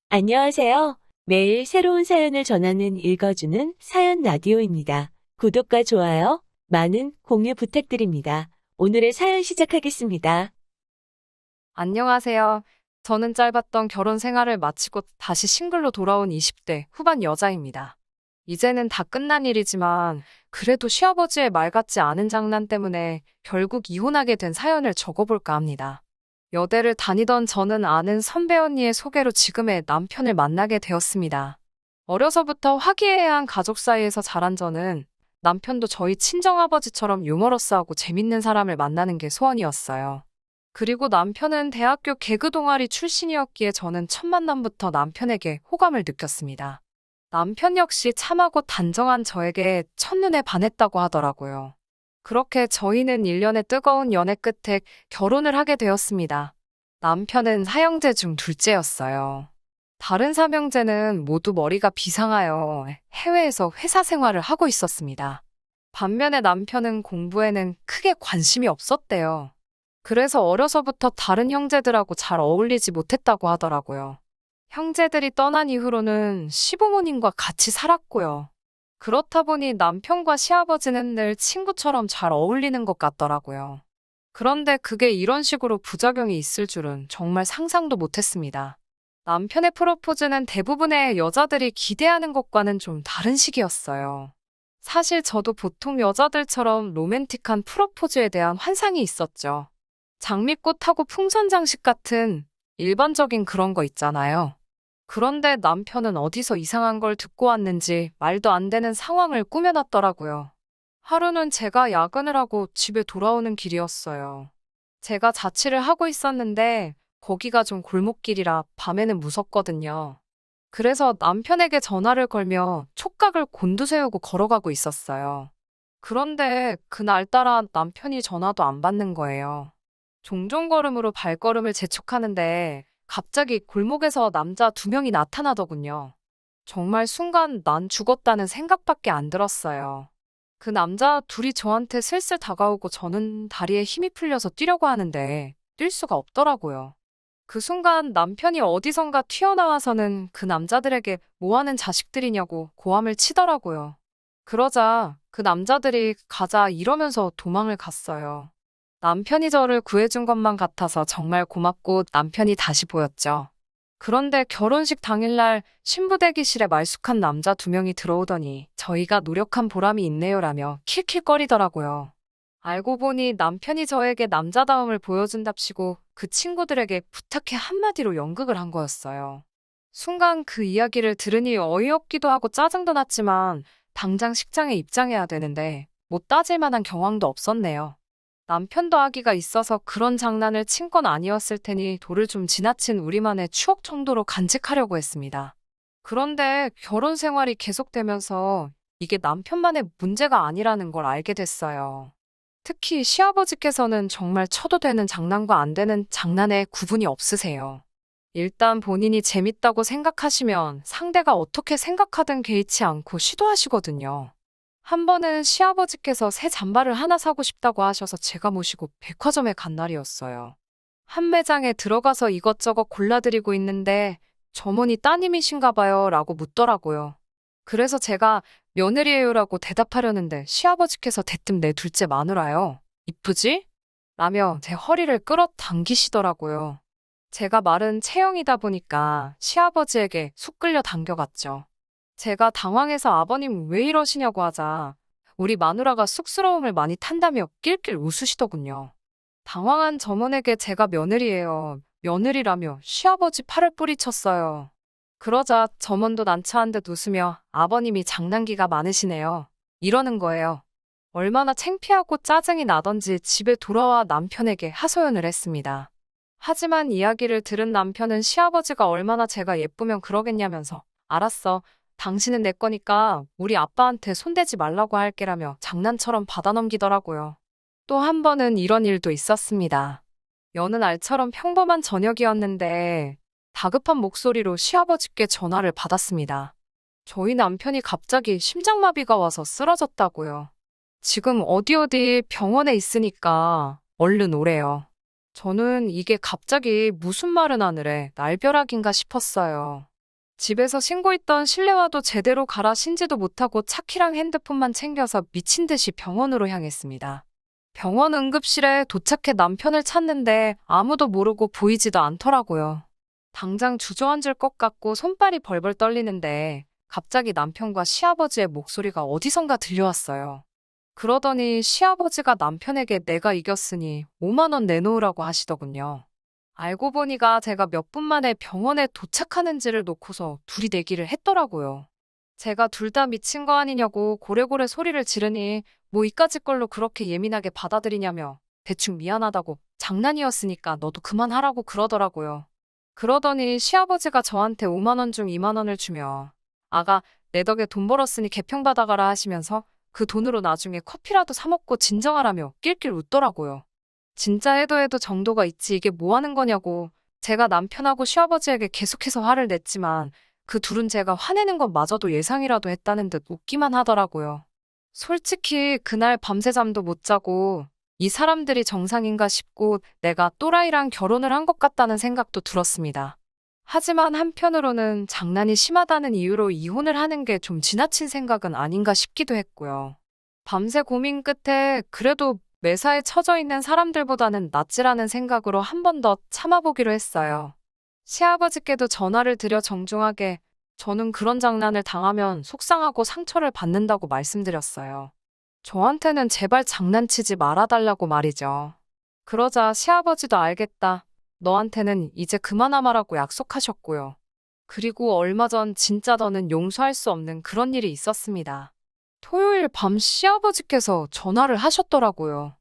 안녕하세요. 매일 새로운 사연을 전하는 읽어주는 사연 라디오입니다. 구독과 좋아요, 많은 공유 부탁드립니다. 오늘의 사연 시작하겠습니다. 안녕하세요. 저는 짧았던 결혼 생활을 마치고 다시 싱글로 돌아온 20대 후반 여자입니다. 이제는 다 끝난 일이지만 그래도 시아버지의 말 같지 않은 장난 때문에 결국 이혼하게 된 사연을 적어볼까 합니다. 여대를 다니던 저는 아는 선배 언니의 소개로 지금의 남편을 만나게 되었습니다. 어려서부터 화기애애한 가족 사이에서 자란 저는 남편도 저희 친정아버지처럼 유머러스하고 재밌는 사람을 만나는 게 소원이었어요. 그리고 남편은 대학교 개그 동아리 출신이었기에 저는 첫 만남부터 남편에게 호감을 느꼈습니다. 남편 역시 참하고 단정한 저에게 첫눈에 반했다고 하더라고요. 그렇게 저희는 1년의 뜨거운 연애 끝에 결혼을 하게 되었습니다. 남편은 사형제 중 둘째였어요. 다른 삼형제는 모두 머리가 비상하여 해외에서 회사 생활을 하고 있었습니다. 반면에 남편은 공부에는 크게 관심이 없었대요. 그래서 어려서부터 다른 형제들하고 잘 어울리지 못했다고 하더라고요. 형제들이 떠난 이후로는 시부모님과 같이 살았고요. 그렇다 보니 남편과 시아버지는 늘 친구처럼 잘 어울리는 것 같더라고요. 그런데 그게 이런 식으로 부작용이 있을 줄은 정말 상상도 못했습니다. 남편의 프로포즈는 대부분의 여자들이 기대하는 것과는 좀 다른 식이었어요. 사실 저도 보통 여자들처럼 로맨틱한 프로포즈에 대한 환상이 있었죠. 장미꽃하고 풍선 장식 같은 일반적인 그런 거 있잖아요. 그런데 남편은 어디서 이상한 걸 듣고 왔는지 말도 안 되는 상황을 꾸며놨더라고요. 하루는 제가 야근을 하고 집에 돌아오는 길이었어요. 제가 자취를 하고 있었는데 거기가 좀 골목길이라 밤에는 무섭거든요. 그래서 남편에게 전화를 걸며 촉각을 곤두세우고 걸어가고 있었어요. 그런데 그날따라 남편이 전화도 안 받는 거예요. 종종 걸음으로 발걸음을 재촉하는데 갑자기 골목에서 남자 2명이 나타나더군요. 정말 순간 난 죽었다는 생각밖에 안 들었어요. 그 남자 둘이 저한테 슬슬 다가오고 저는 다리에 힘이 풀려서 뛰려고 하는데 뛸 수가 없더라고요. 그 순간 남편이 어디선가 튀어나와서는 그 남자들에게 뭐 하는 자식들이냐고 고함을 치더라고요. 그러자 그 남자들이 가자 이러면서 도망을 갔어요. 남편이 저를 구해준 것만 같아서 정말 고맙고 남편이 다시 보였죠. 그런데 결혼식 당일날 신부 대기실에 말쑥한 남자 2명이 들어오더니 저희가 노력한 보람이 있네요라며 킬킬거리더라고요. 알고 보니 남편이 저에게 남자다움을 보여준답시고 그 친구들에게 부탁해 한마디로 연극을 한 거였어요. 순간 그 이야기를 들으니 어이없기도 하고 짜증도 났지만 당장 식장에 입장해야 되는데 못 따질 만한 경황도 없었네요. 남편도 아기가 있어서 그런 장난을 친 건 아니었을 테니 도를 좀 지나친 우리만의 추억 정도로 간직하려고 했습니다. 그런데 결혼 생활이 계속되면서 이게 남편만의 문제가 아니라는 걸 알게 됐어요. 특히 시아버지께서는 정말 쳐도 되는 장난과 안 되는 장난에 구분이 없으세요. 일단 본인이 재밌다고 생각하시면 상대가 어떻게 생각하든 개의치 않고 시도하시거든요. 한 번은 시아버지께서 새 잠바를 하나 사고 싶다고 하셔서 제가 모시고 백화점에 간 날이었어요. 한 매장에 들어가서 이것저것 골라드리고 있는데 점원이 따님이신가 봐요 라고 묻더라고요. 그래서 제가 며느리예요라고 대답하려는데 시아버지께서 대뜸 내 둘째 마누라요. 이쁘지? 라며 제 허리를 끌어당기시더라고요. 제가 마른 체형이다 보니까 시아버지에게 쑥 끌려 당겨갔죠. 제가 당황해서 아버님 왜 이러시냐고 하자 우리 마누라가 쑥스러움을 많이 탄다며 낄낄 웃으시더군요. 당황한 점원에게 제가 며느리예요. 며느리라며 시아버지 팔을 뿌리쳤어요. 그러자 점원도 난처한 듯 웃으며 아버님이 장난기가 많으시네요. 이러는 거예요. 얼마나 창피하고 짜증이 나던지 집에 돌아와 남편에게 하소연을 했습니다. 하지만 이야기를 들은 남편은 시아버지가 얼마나 제가 예쁘면 그러겠냐면서 알았어. 당신은 내 거니까 우리 아빠한테 손대지 말라고 할게라며 장난처럼 받아넘기더라고요. 또 한 번은 이런 일도 있었습니다. 여느 날처럼 평범한 저녁이었는데 다급한 목소리로 시아버지께 전화를 받았습니다. 저희 남편이 갑자기 심장마비가 와서 쓰러졌다고요. 지금 어디 병원에 있으니까 얼른 오래요. 저는 이게 갑자기 무슨 말은 하늘에 날벼락인가 싶었어요. 집에서 신고 있던 실내화도 제대로 갈아 신지도 못하고 차키랑 핸드폰만 챙겨서 미친 듯이 병원으로 향했습니다. 병원 응급실에 도착해 남편을 찾는데 아무도 모르고 보이지도 않더라고요. 당장 주저앉을 것 같고 손발이 벌벌 떨리는데 갑자기 남편과 시아버지의 목소리가 어디선가 들려왔어요. 그러더니 시아버지가 남편에게 내가 이겼으니 5만 원 내놓으라고 하시더군요. 알고 보니까 제가 몇 분 만에 병원에 도착하는지를 놓고서 둘이 내기를 했더라고요. 제가 둘 다 미친 거 아니냐고 고래고래 소리를 지르니 뭐 이까짓 걸로 그렇게 예민하게 받아들이냐며 대충 미안하다고 장난이었으니까 너도 그만하라고 그러더라고요. 그러더니 시아버지가 저한테 5만 원 중 2만 원을 주며 아가 내 덕에 돈 벌었으니 개평 받아가라 하시면서 그 돈으로 나중에 커피라도 사 먹고 진정하라며 낄낄 웃더라고요. 진짜 해도 정도가 있지 이게 뭐 하는 거냐고 제가 남편하고 시아버지에게 계속해서 화를 냈지만 그 둘은 제가 화내는 것마저도 예상이라도 했다는 듯 웃기만 하더라고요. 솔직히 그날 밤새 잠도 못 자고 이 사람들이 정상인가 싶고 내가 또라이랑 결혼을 한 것 같다는 생각도 들었습니다. 하지만 한편으로는 장난이 심하다는 이유로 이혼을 하는 게 좀 지나친 생각은 아닌가 싶기도 했고요. 밤새 고민 끝에 그래도 매사에 처져 있는 사람들보다는 낫지라는 생각으로 한 번 더 참아보기로 했어요. 시아버지께도 전화를 드려 정중하게 저는 그런 장난을 당하면 속상하고 상처를 받는다고 말씀드렸어요. 저한테는 제발 장난치지 말아달라고 말이죠. 그러자 시아버지도 알겠다. 너한테는 이제 그만하마라고 약속하셨고요. 그리고 얼마 전 진짜 더는 용서할 수 없는 그런 일이 있었습니다. 토요일 밤 시아버지께서 전화를 하셨더라고요.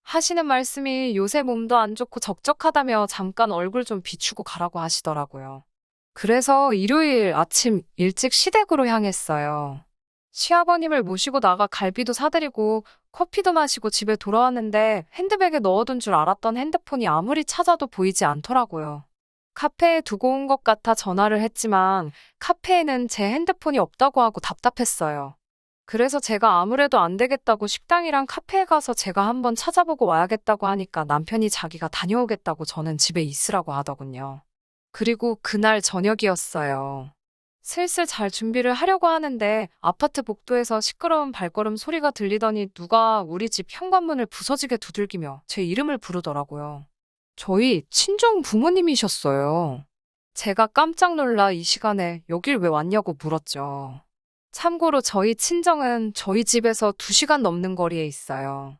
하시는 말씀이 요새 몸도 안 좋고 적적하다며 잠깐 얼굴 좀 비추고 가라고 하시더라고요. 그래서 일요일 아침 일찍 시댁으로 향했어요. 시아버님을 모시고 나가 갈비도 사드리고 커피도 마시고 집에 돌아왔는데 핸드백에 넣어둔 줄 알았던 핸드폰이 아무리 찾아도 보이지 않더라고요. 카페에 두고 온 것 같아 전화를 했지만 카페에는 제 핸드폰이 없다고 하고 답답했어요. 그래서 제가 아무래도 안 되겠다고 식당이랑 카페에 가서 제가 한번 찾아보고 와야겠다고 하니까 남편이 자기가 다녀오겠다고 저는 집에 있으라고 하더군요. 그리고 그날 저녁이었어요. 슬슬 잘 준비를 하려고 하는데 아파트 복도에서 시끄러운 발걸음 소리가 들리더니 누가 우리 집 현관문을 부서지게 두들기며 제 이름을 부르더라고요. 저희 친정 부모님이셨어요. 제가 깜짝 놀라 이 시간에 여길 왜 왔냐고 물었죠. 참고로 저희 친정은 저희 집에서 2시간 넘는 거리에 있어요.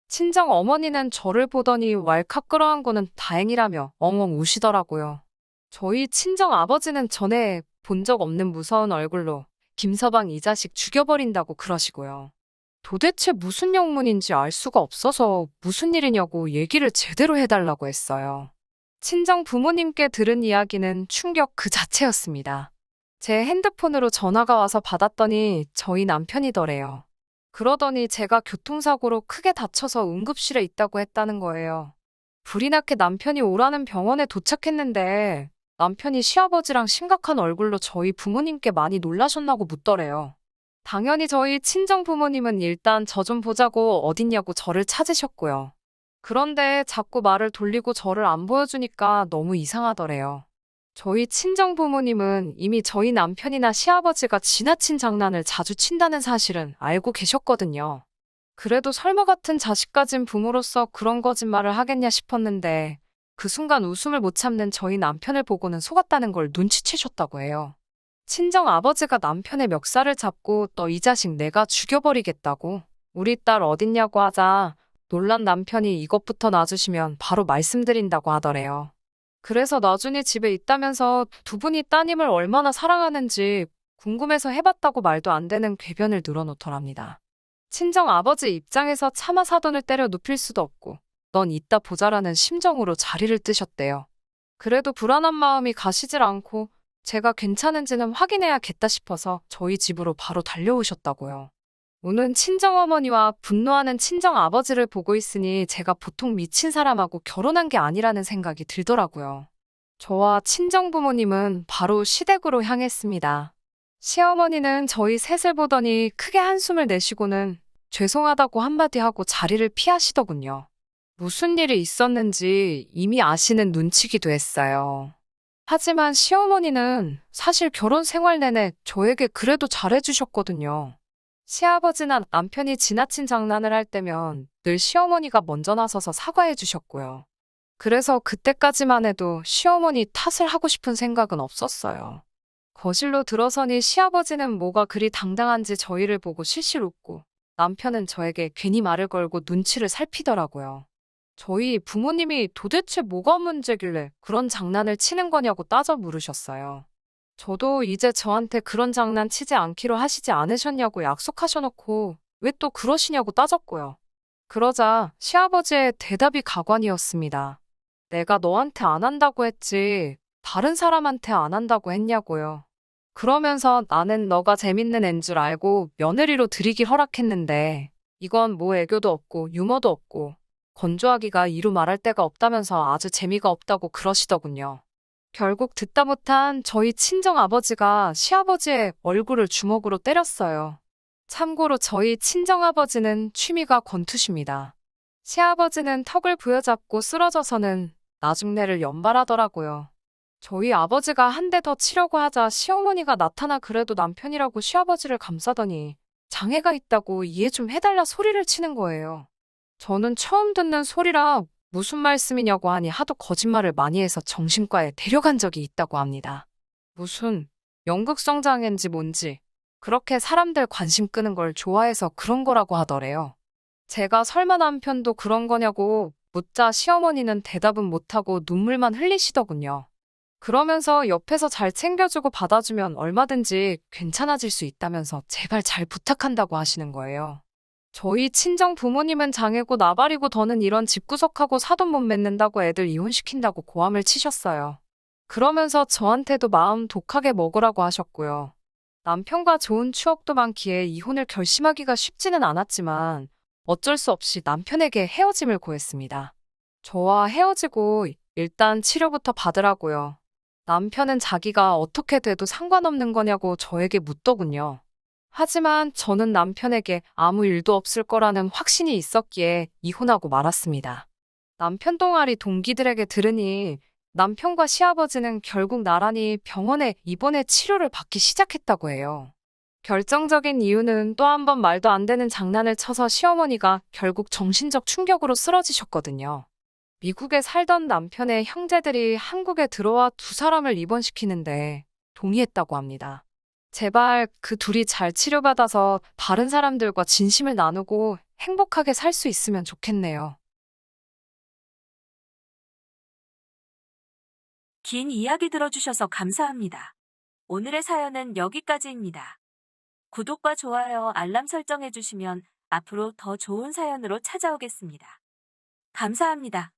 친정 어머니는 저를 보더니 왈칵 끌어안고는 다행이라며 엉엉 우시더라고요. 저희 친정 아버지는 전에 본 적 없는 무서운 얼굴로 김서방 이 자식 죽여버린다고 그러시고요. 도대체 무슨 영문인지 알 수가 없어서 무슨 일이냐고 얘기를 제대로 해달라고 했어요. 친정 부모님께 들은 이야기는 충격 그 자체였습니다. 제 핸드폰으로 전화가 와서 받았더니 저희 남편이더래요. 그러더니 제가 교통사고로 크게 다쳐서 응급실에 있다고 했다는 거예요. 불이 나게 남편이 오라는 병원에 도착했는데 남편이 시아버지랑 심각한 얼굴로 저희 부모님께 많이 놀라셨나고 묻더래요. 당연히 저희 친정 부모님은 일단 저 좀 보자고 어딨냐고 저를 찾으셨고요. 그런데 자꾸 말을 돌리고 저를 안 보여주니까 너무 이상하더래요. 저희 친정 부모님은 이미 저희 남편이나 시아버지가 지나친 장난을 자주 친다는 사실은 알고 계셨거든요. 그래도 설마 같은 자식 가진 부모로서 그런 거짓말을 하겠냐 싶었는데 그 순간 웃음을 못 참는 저희 남편을 보고는 속았다는 걸 눈치채셨다고 해요. 친정 아버지가 남편의 멱살을 잡고 너 이 자식 내가 죽여버리겠다고 우리 딸 어딨냐고 하자 놀란 남편이 이것부터 놔주시면 바로 말씀드린다고 하더래요. 그래서 나중에 집에 있다면서 두 분이 따님을 얼마나 사랑하는지 궁금해서 해봤다고 말도 안 되는 궤변을 늘어놓더랍니다. 친정 아버지 입장에서 차마 사돈을 때려 눕힐 수도 없고 넌 이따 보자라는 심정으로 자리를 뜨셨대요. 그래도 불안한 마음이 가시질 않고 제가 괜찮은지는 확인해야겠다 싶어서 저희 집으로 바로 달려오셨다고요. 우는 친정어머니와 분노하는 친정아버지를 보고 있으니 제가 보통 미친 사람하고 결혼한 게 아니라는 생각이 들더라고요. 저와 친정부모님은 바로 시댁으로 향했습니다. 시어머니는 저희 셋을 보더니 크게 한숨을 내쉬고는 죄송하다고 한마디 하고 자리를 피하시더군요. 무슨 일이 있었는지 이미 아시는 눈치기도 했어요. 하지만 시어머니는 사실 결혼 생활 내내 저에게 그래도 잘해주셨거든요. 시아버지나 남편이 지나친 장난을 할 때면 늘 시어머니가 먼저 나서서 사과해 주셨고요. 그래서 그때까지만 해도 시어머니 탓을 하고 싶은 생각은 없었어요. 거실로 들어서니 시아버지는 뭐가 그리 당당한지 저희를 보고 실실 웃고 남편은 저에게 괜히 말을 걸고 눈치를 살피더라고요. 저희 부모님이 도대체 뭐가 문제길래 그런 장난을 치는 거냐고 따져 물으셨어요. 저도 이제 저한테 그런 장난 치지 않기로 하시지 않으셨냐고 약속하셔놓고 왜 또 그러시냐고 따졌고요. 그러자 시아버지의 대답이 가관이었습니다. 내가 너한테 안 한다고 했지 다른 사람한테 안 한다고 했냐고요. 그러면서 나는 너가 재밌는 앤 줄 알고 며느리로 들이길 허락했는데 이건 뭐 애교도 없고 유머도 없고 건조하기가 이루 말할 데가 없다면서 아주 재미가 없다고 그러시더군요. 결국 듣다 못한 저희 친정 아버지가 시아버지의 얼굴을 주먹으로 때렸어요. 참고로 저희 친정 아버지는 취미가 권투십니다. 시아버지는 턱을 부여잡고 쓰러져서는 나중내를 연발하더라고요. 저희 아버지가 한 대 더 치려고 하자 시어머니가 나타나 그래도 남편이라고 시아버지를 감싸더니 장애가 있다고 이해 좀 해달라 소리를 치는 거예요. 저는 처음 듣는 소리라 무슨 말씀이냐고 하니 하도 거짓말을 많이 해서 정신과에 데려간 적이 있다고 합니다. 무슨 연극성 장애인지 뭔지 그렇게 사람들 관심 끄는 걸 좋아해서 그런 거라고 하더래요. 제가 설마 남편도 그런 거냐고 묻자 시어머니는 대답은 못하고 눈물만 흘리시더군요. 그러면서 옆에서 잘 챙겨주고 받아주면 얼마든지 괜찮아질 수 있다면서 제발 잘 부탁한다고 하시는 거예요. 저희 친정 부모님은 장애고 나발이고 더는 이런 집구석하고 사돈 못 맺는다고 애들 이혼시킨다고 고함을 치셨어요. 그러면서 저한테도 마음 독하게 먹으라고 하셨고요. 남편과 좋은 추억도 많기에 이혼을 결심하기가 쉽지는 않았지만 어쩔 수 없이 남편에게 헤어짐을 고했습니다. 저와 헤어지고 일단 치료부터 받으라고요. 남편은 자기가 어떻게 돼도 상관없는 거냐고 저에게 묻더군요. 하지만 저는 남편에게 아무 일도 없을 거라는 확신이 있었기에 이혼하고 말았습니다. 남편 동아리 동기들에게 들으니 남편과 시아버지는 결국 나란히 병원에 입원해 치료를 받기 시작했다고 해요. 결정적인 이유는 또 한 번 말도 안 되는 장난을 쳐서 시어머니가 결국 정신적 충격으로 쓰러지셨거든요. 미국에 살던 남편의 형제들이 한국에 들어와 두 사람을 입원시키는데 동의했다고 합니다. 제발 그 둘이 잘 치료받아서 다른 사람들과 진심을 나누고 행복하게 살 수 있으면 좋겠네요. 긴 이야기 들어주셔서 감사합니다. 오늘의 사연은 여기까지입니다. 구독과 좋아요, 알람 설정해주시면 앞으로 더 좋은 사연으로 찾아오겠습니다. 감사합니다.